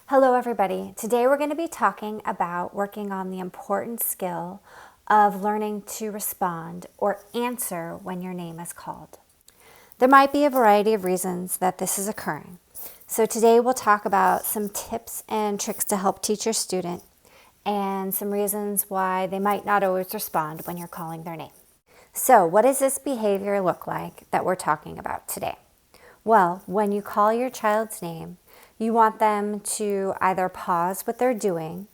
Hello everybody. Today we're going to be talking about working on the important skill of learning to respond or answer when your name is called. There might be a variety of reasons that this is occurring. So today we'll talk about some tips and tricks to help teach your student and some reasons why they might not always respond when you're calling their name. So what does this behavior look like that we're talking about today? Well, when you call your child's name, you want them to either pause what they're doing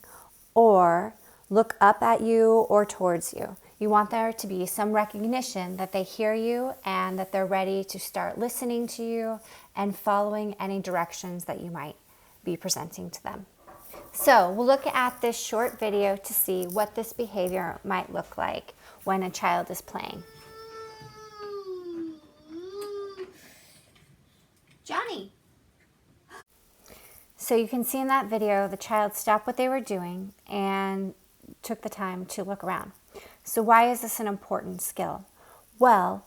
or look up at you or towards you. You want there to be some recognition that they hear you and that they're ready to start listening to you and following any directions that you might be presenting to them. So we'll look at this short video to see what this behavior might look like when a child is playing. Johnny. So you can see in that video, the child stopped what they were doing and took the time to look around. So why is this an important skill? Well,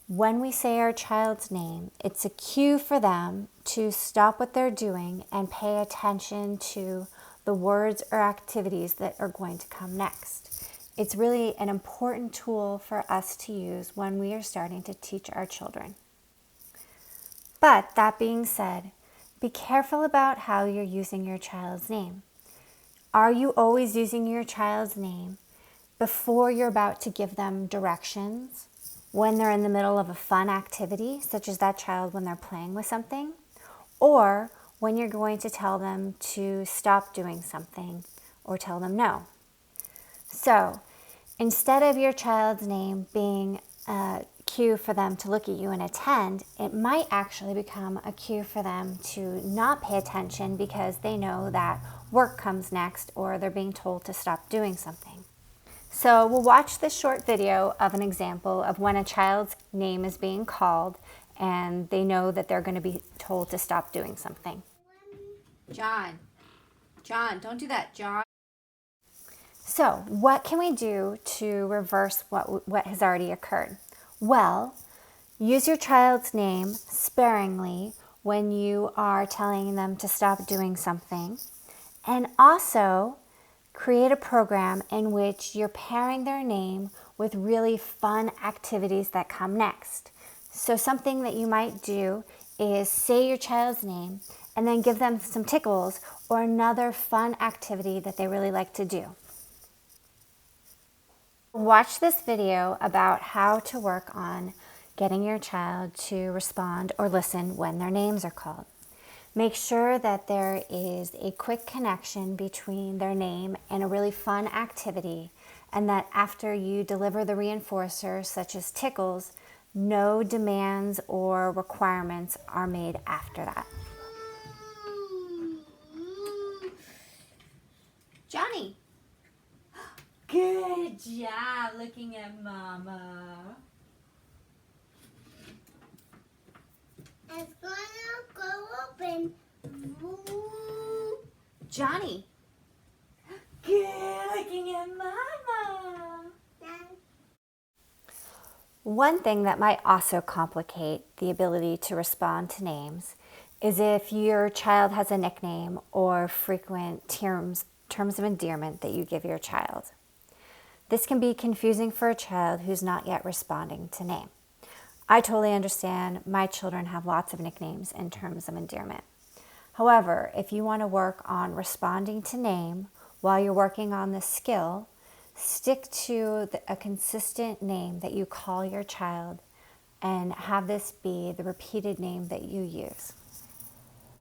when we say our child's name, it's a cue for them to stop what they're doing and pay attention to the words or activities that are going to come next. It's really an important tool for us to use when we are starting to teach our children. But that being said, be careful about how you're using your child's name. Are you always using your child's name before you're about to give them directions, when they're in the middle of a fun activity, such as that child when they're playing with something, or when you're going to tell them to stop doing something or tell them no? So instead of your child's name being a cue for them to look at you and attend, it might actually become a cue for them to not pay attention because they know that work comes next or they're being told to stop doing something. So we'll watch this short video of an example of when a child's name is being called and they know that they're going to be told to stop doing something. John, don't do that, John. So what can we do to reverse what has already occurred? Well, use your child's name sparingly when you are telling them to stop doing something, and also create a program in which you're pairing their name with really fun activities that come next. So something that you might do is say your child's name and then give them some tickles or another fun activity that they really like to do. Watch this video about how to work on getting your child to respond or listen when their names are called. Make sure that there is a quick connection between their name and a really fun activity, and that after you deliver the reinforcers such as tickles, no demands or requirements are made after that. Johnny. Good job looking at Mama. It's gonna go open. Johnny. Good looking at Mama. One thing that might also complicate the ability to respond to names is if your child has a nickname or frequent terms of endearment that you give your child. This can be confusing for a child who's not yet responding to name. I totally understand. My children have lots of nicknames and terms of endearment. However, if you want to work on responding to name while you're working on this skill, stick to a consistent name that you call your child and have this be the repeated name that you use.